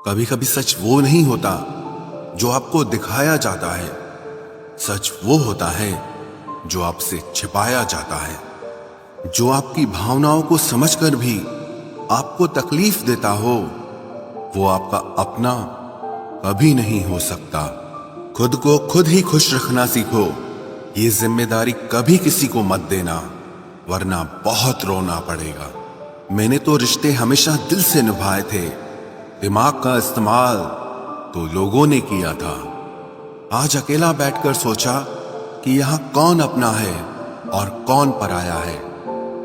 कभी कभी सच वो नहीं होता जो आपको दिखाया जाता है, सच वो होता है जो आपसे छिपाया जाता है। जो आपकी भावनाओं को समझकर भी आपको तकलीफ देता हो, वो आपका अपना कभी नहीं हो सकता। खुद को खुद ही खुश रखना सीखो। ये जिम्मेदारी कभी किसी को मत देना, वरना बहुत रोना पड़ेगा। मैंने तो रिश्ते हमेशा दिल से निभाए थे, दिमाग का इस्तेमाल तो लोगों ने किया था। आज अकेला बैठकर सोचा कि यहाँ कौन अपना है और कौन पराया है।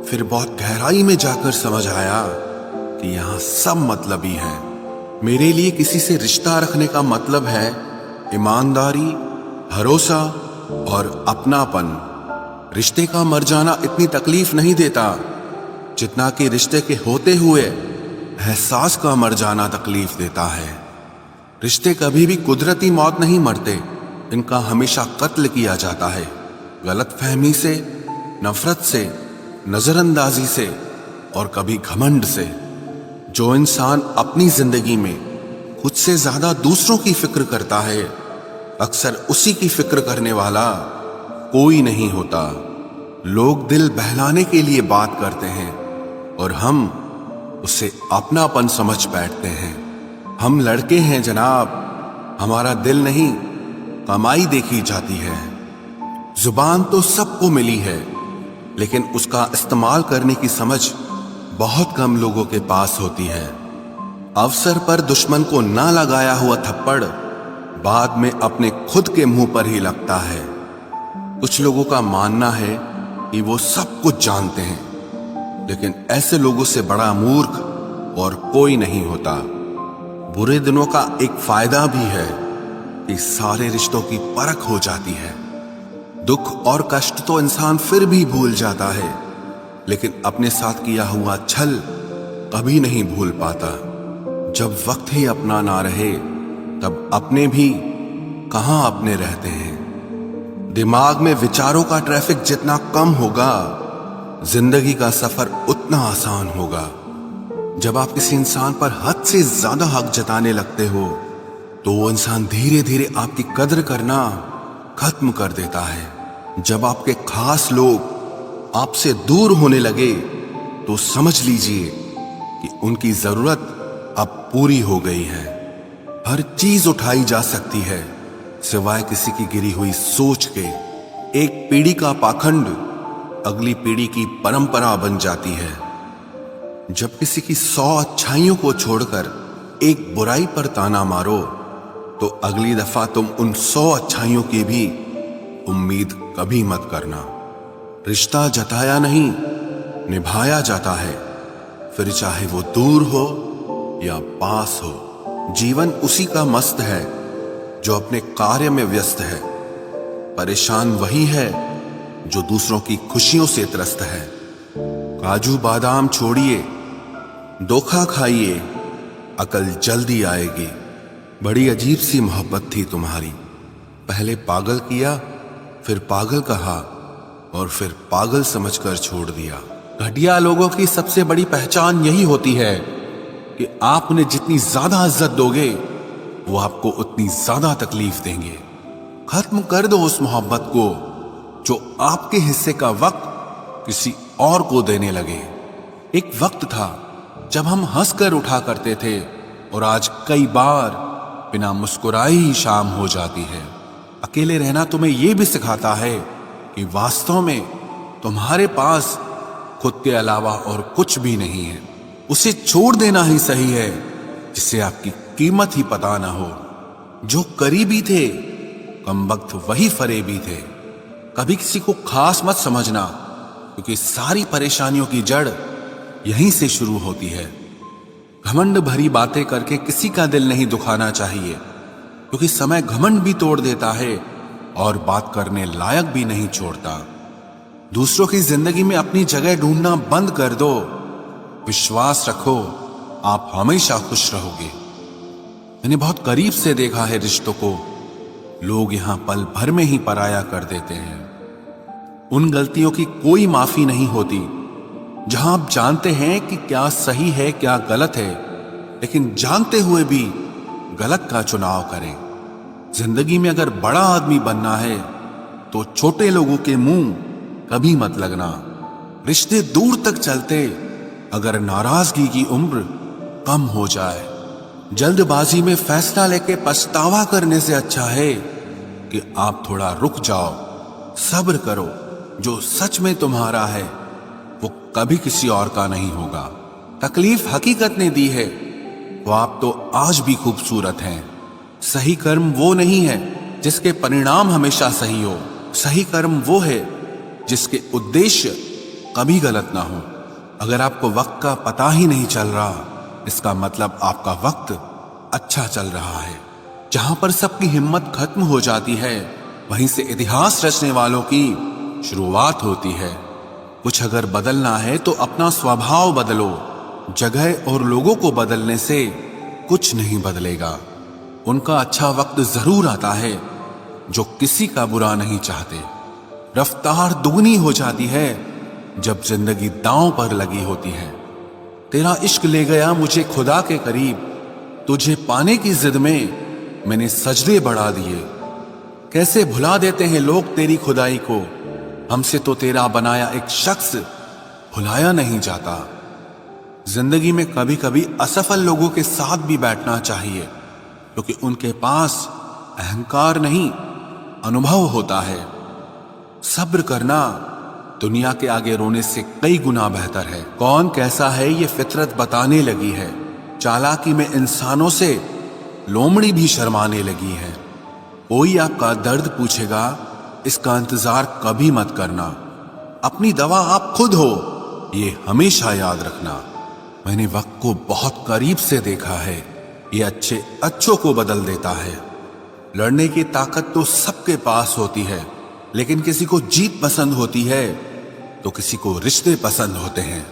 फिर बहुत गहराई में जाकर समझ आया कि यहाँ सब मतलबी है। मेरे लिए किसी से रिश्ता रखने का मतलब है ईमानदारी, भरोसा और अपनापन। रिश्ते का मर जाना इतनी तकलीफ नहीं देता जितना कि रिश्ते के होते हुए एहसास का मर जाना तकलीफ देता है। रिश्ते कभी भी कुदरती मौत नहीं मरते, इनका हमेशा कत्ल किया जाता है। गलतफहमी से, नफरत से, नजरअंदाजी से और कभी घमंड से। जो इंसान अपनी जिंदगी में खुद से ज्यादा दूसरों की फिक्र करता है, अक्सर उसी की फिक्र करने वाला कोई नहीं होता। लोग दिल बहलाने के लिए बात करते हैं और हम उसे अपनापन समझ बैठते हैं। हम लड़के हैं जनाब, हमारा दिल नहीं कमाई देखी जाती है। जुबान तो सबको मिली है, लेकिन उसका इस्तेमाल करने की समझ बहुत कम लोगों के पास होती है। अवसर पर दुश्मन को ना लगाया हुआ थप्पड़ बाद में अपने खुद के मुंह पर ही लगता है। कुछ लोगों का मानना है कि वो सब कुछ जानते हैं, लेकिन ऐसे लोगों से बड़ा मूर्ख और कोई नहीं होता। बुरे दिनों का एक फायदा भी है कि सारे रिश्तों की परख हो जाती है। दुख और कष्ट तो इंसान फिर भी भूल जाता है, लेकिन अपने साथ किया हुआ छल कभी नहीं भूल पाता। जब वक्त ही अपना ना रहे, तब अपने भी कहां अपने रहते हैं। दिमाग में विचारों का ट्रैफिक जितना कम होगा, जिंदगी का सफर उतना आसान होगा। जब आप किसी इंसान पर हद से ज्यादा हक जताने लगते हो, तो वो इंसान धीरे धीरे आपकी कद्र करना खत्म कर देता है। जब आपके खास लोग आपसे दूर होने लगे, तो समझ लीजिए कि उनकी जरूरत अब पूरी हो गई है। हर चीज उठाई जा सकती है सिवाय किसी की गिरी हुई सोच के। एक पीढ़ी का पाखंड अगली पीढ़ी की परंपरा बन जाती है। जब किसी की 100 अच्छाइयों को छोड़कर एक बुराई पर ताना मारो, तो अगली दफा तुम उन 100 अच्छाइयों की भी उम्मीद कभी मत करना। रिश्ता जताया नहीं, निभाया जाता है, फिर चाहे वो दूर हो या पास हो। जीवन उसी का मस्त है जो अपने कार्य में व्यस्त है। परेशान वही है जो दूसरों की खुशियों से त्रस्त है। काजू बादाम छोड़िए, धोखा खाइए, अकल जल्दी आएगी। बड़ी अजीब सी मोहब्बत थी तुम्हारी। पहले पागल किया, फिर पागल कहा और फिर पागल समझकर छोड़ दिया। घटिया लोगों की सबसे बड़ी पहचान यही होती है कि आप उन्हें जितनी ज्यादा इज्जत दोगे, वो आपको उतनी ज्यादा तकलीफ देंगे। खत्म कर दो उस मोहब्बत को जो आपके हिस्से का वक्त किसी और को देने लगे। एक वक्त था जब हम हंसकर उठा करते थे, और आज कई बार बिना मुस्कुराए ही शाम हो जाती है। अकेले रहना तुम्हें यह भी सिखाता है कि वास्तव में तुम्हारे पास खुद के अलावा और कुछ भी नहीं है। उसे छोड़ देना ही सही है जिससे आपकी कीमत ही पता ना हो। जो करीबी थे, कमबख्त वही फरेबी थे। कभी किसी को खास मत समझना, क्योंकि सारी परेशानियों की जड़ यहीं से शुरू होती है। घमंड भरी बातें करके किसी का दिल नहीं दुखाना चाहिए, क्योंकि समय घमंड भी तोड़ देता है और बात करने लायक भी नहीं छोड़ता। दूसरों की जिंदगी में अपनी जगह ढूंढना बंद कर दो। विश्वास रखो, आप हमेशा खुश रहोगे। मैंने बहुत करीब से देखा है रिश्तों को। लोग यहां पल भर में ही पराया कर देते हैं। उन गलतियों की कोई माफी नहीं होती जहां आप जानते हैं कि क्या सही है क्या गलत है, लेकिन जानते हुए भी गलत का चुनाव करें। जिंदगी में अगर बड़ा आदमी बनना है तो छोटे लोगों के मुंह कभी मत लगना। रिश्ते दूर तक चलते अगर नाराजगी की उम्र कम हो जाए। जल्दबाजी में फैसला लेके पछतावा करने से अच्छा है कि आप थोड़ा रुक जाओ, सब्र करो। जो सच में तुम्हारा है वो कभी किसी और का नहीं होगा। तकलीफ हकीकत ने दी है, वो आप तो आज भी खूबसूरत हैं। सही कर्म वो नहीं है जिसके परिणाम हमेशा सही हो। सही कर्म वो है जिसके उद्देश्य कभी गलत ना हो। अगर आपको वक्त का पता ही नहीं चल रहा, इसका मतलब आपका वक्त अच्छा चल रहा है। जहां पर सबकी हिम्मत खत्म हो जाती है, वहीं से इतिहास रचने वालों की शुरुआत होती है। कुछ अगर बदलना है तो अपना स्वभाव बदलो। जगह और लोगों को बदलने से कुछ नहीं बदलेगा। उनका अच्छा वक्त जरूर आता है जो किसी का बुरा नहीं चाहते। रफ्तार दुगनी हो जाती है जब जिंदगी दांव पर लगी होती है। तेरा इश्क ले गया मुझे खुदा के करीब, तुझे पाने की जिद में मैंने सजदे बढ़ा दिए। कैसे भुला देते हैं लोग तेरी खुदाई को, हमसे तो तेरा बनाया एक शख्स भुलाया नहीं जाता। जिंदगी में कभी कभी असफल लोगों के साथ भी बैठना चाहिए, क्योंकि उनके पास अहंकार नहीं अनुभव होता है। सब्र करना दुनिया के आगे रोने से कई गुना बेहतर है। कौन कैसा है ये फितरत बताने लगी है। चालाकी में इंसानों से लोमड़ी भी शर्माने लगी है। कोई आपका दर्द पूछेगा, इसका इंतजार कभी मत करना। अपनी दवा आप खुद हो, ये हमेशा याद रखना। मैंने वक्त को बहुत करीब से देखा है, ये अच्छे अच्छों को बदल देता है। लड़ने की ताकत तो सबके पास होती है, लेकिन किसी को जीत पसंद होती है तो किसी को रिश्ते पसंद होते हैं।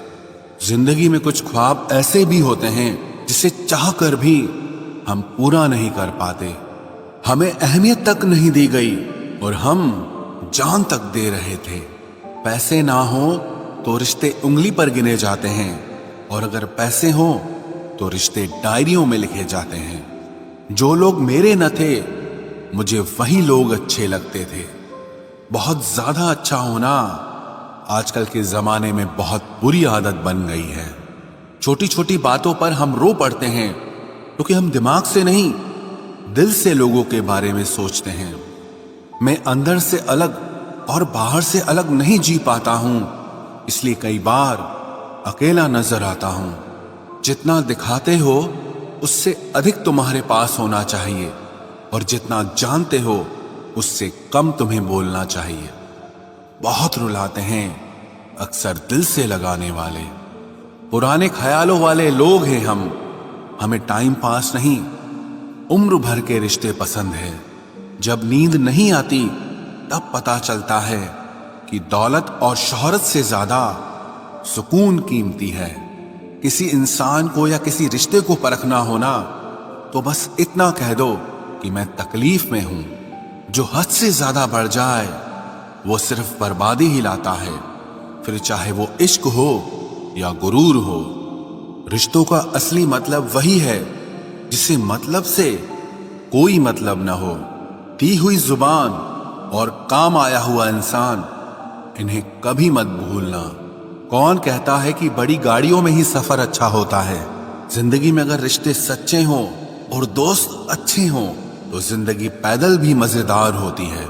जिंदगी में कुछ ख्वाब ऐसे भी होते हैं जिसे चाहकर भी हम पूरा नहीं कर पाते। हमें अहमियत तक नहीं दी गई और हम जान तक दे रहे थे। पैसे ना हो तो रिश्ते उंगली पर गिने जाते हैं, और अगर पैसे हो तो रिश्ते डायरियों में लिखे जाते हैं। जो लोग मेरे न थे मुझे वही लोग अच्छे लगते थे। बहुत ज्यादा अच्छा होना आजकल के जमाने में बहुत बुरी आदत बन गई है। छोटी छोटी बातों पर हम रो पड़ते हैं क्योंकि हम दिमाग से नहीं दिल से लोगों के बारे में सोचते हैं। मैं अंदर से अलग और बाहर से अलग नहीं जी पाता हूं, इसलिए कई बार अकेला नजर आता हूं। जितना दिखाते हो उससे अधिक तुम्हारे पास होना चाहिए, और जितना जानते हो उससे कम तुम्हें बोलना चाहिए। बहुत रुलाते हैं अक्सर दिल से लगाने वाले। पुराने ख्यालों वाले लोग हैं हम, हमें टाइम पास नहीं उम्र भर के रिश्ते पसंद है। जब नींद नहीं आती तब पता चलता है कि दौलत और शोहरत से ज्यादा सुकून कीमती है। किसी इंसान को या किसी रिश्ते को परखना होना तो बस इतना कह दो कि मैं तकलीफ में हूं। जो हद से ज्यादा बढ़ जाए वो सिर्फ बर्बादी ही लाता है, फिर चाहे वो इश्क हो या गुरूर हो। रिश्तों का असली मतलब वही है जिसे मतलब से कोई मतलब न हो। दी हुई जुबान और काम आया हुआ इंसान, इन्हें कभी मत भूलना। कौन कहता है कि बड़ी गाड़ियों में ही सफर अच्छा होता है। जिंदगी में अगर रिश्ते सच्चे हों और दोस्त अच्छे हों तो जिंदगी पैदल भी मजेदार होती है।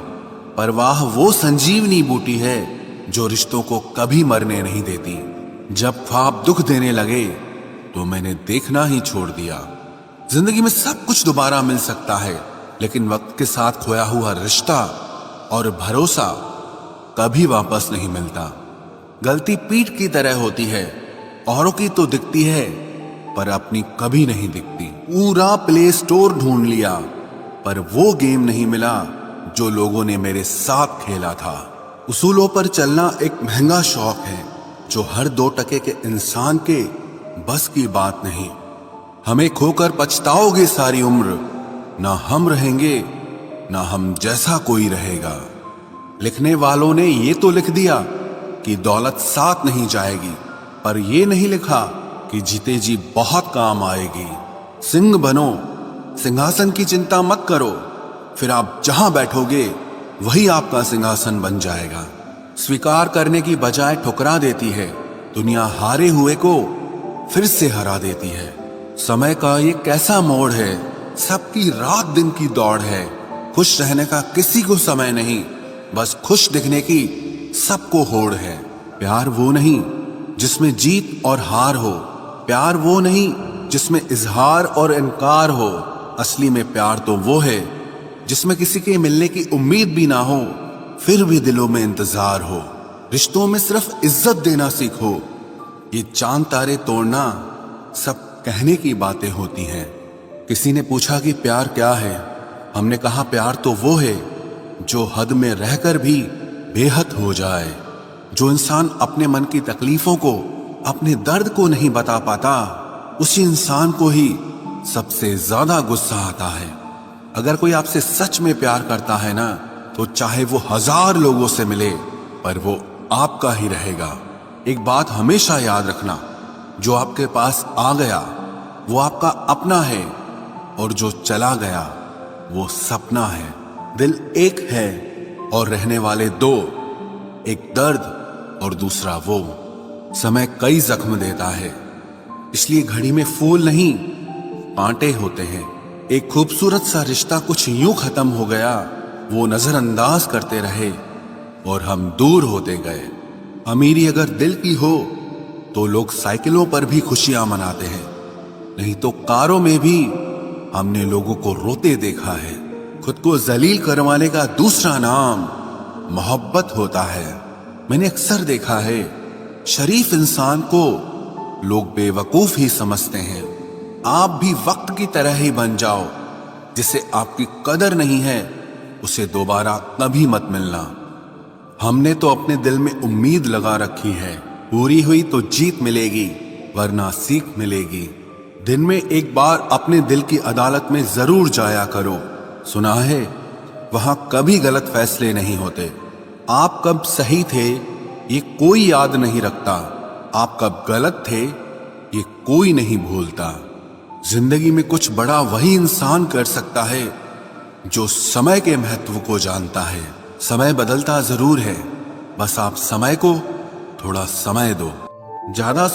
परवाह वो संजीवनी बूटी है जो रिश्तों को कभी मरने नहीं देती। जब ख्वाब दुख देने लगे तो मैंने देखना ही छोड़ दिया। जिंदगी में सब कुछ दोबारा मिल सकता है, लेकिन वक्त के साथ खोया हुआ रिश्ता और भरोसा कभी वापस नहीं मिलता। गलती पीठ की तरह होती है, औरों की तो दिखती है पर अपनी कभी नहीं दिखती। पूरा प्ले स्टोर ढूंढ लिया पर वो गेम नहीं मिला जो लोगों ने मेरे साथ खेला था। उसूलों पर चलना एक महंगा शौक है जो हर 2 टके के इंसान के बस की बात नहीं। हमें खोकर पछताओगे सारी उम्र, ना हम रहेंगे ना हम जैसा कोई रहेगा। लिखने वालों ने ये तो लिख दिया कि दौलत साथ नहीं जाएगी, पर ये नहीं लिखा कि जीते जी बहुत काम आएगी। सिंह बनो सिंहासन की चिंता मत करो, फिर आप जहां बैठोगे वही आपका सिंहासन बन जाएगा। स्वीकार करने की बजाय ठुकरा देती है दुनिया, हारे हुए को फिर से हरा देती है। समय का ये कैसा मोड़ है, सबकी रात दिन की दौड़ है। खुश रहने का किसी को समय नहीं, बस खुश दिखने की सबको होड़ है। प्यार वो नहीं जिसमें जीत और हार हो, प्यार वो नहीं जिसमें इजहार और इनकार हो। असली में प्यार तो वो है जिसमें किसी के मिलने की उम्मीद भी ना हो, फिर भी दिलों में इंतजार हो। रिश्तों में सिर्फ इज्जत देना सीखो, ये चांद तारे तोड़ना सब कहने की बातें होती हैं। किसी ने पूछा कि प्यार क्या है, हमने कहा प्यार तो वो है जो हद में रहकर भी बेहद हो जाए। जो इंसान अपने मन की तकलीफों को, अपने दर्द को नहीं बता पाता, उसी इंसान को ही सबसे ज्यादा गुस्सा आता है। अगर कोई आपसे सच में प्यार करता है ना, तो चाहे वो 1000 लोगों से मिले, पर वो आपका ही रहेगा। एक बात हमेशा याद रखना, जो आपके पास आ गया वो आपका अपना है, और जो चला गया वो सपना है। दिल एक है और रहने वाले दो, एक दर्द और दूसरा वो। समय कई जख्म देता है, इसलिए घड़ी में फूल नहीं कांटे होते हैं। एक खूबसूरत सा रिश्ता कुछ यूं खत्म हो गया, वो नजरअंदाज करते रहे और हम दूर होते गए। अमीरी अगर दिल की हो तो लोग साइकिलों पर भी खुशियां मनाते हैं, नहीं तो कारों में भी हमने लोगों को रोते देखा है। खुद को जलील करवाने का दूसरा नाम मोहब्बत होता है। मैंने अक्सर देखा है, शरीफ इंसान को लोग बेवकूफ ही समझते हैं। आप भी वक्त की तरह ही बन जाओ, जिसे आपकी कदर नहीं है उसे दोबारा कभी मत मिलना। हमने तो अपने दिल में उम्मीद लगा रखी है, पूरी हुई तो जीत मिलेगी वरना सीख मिलेगी। दिन में एक बार अपने दिल की अदालत में जरूर जाया करो। सुना है वहां कभी गलत फैसले नहीं होते। आप कब सही थे ये कोई याद नहीं रखता, आप कब गलत थे ये कोई नहीं भूलता। जिंदगी में कुछ बड़ा वही इंसान कर सकता है जो समय के महत्व को जानता है। समय बदलता जरूर है, बस आप समय को थोड़ा समय दो। ज्यादा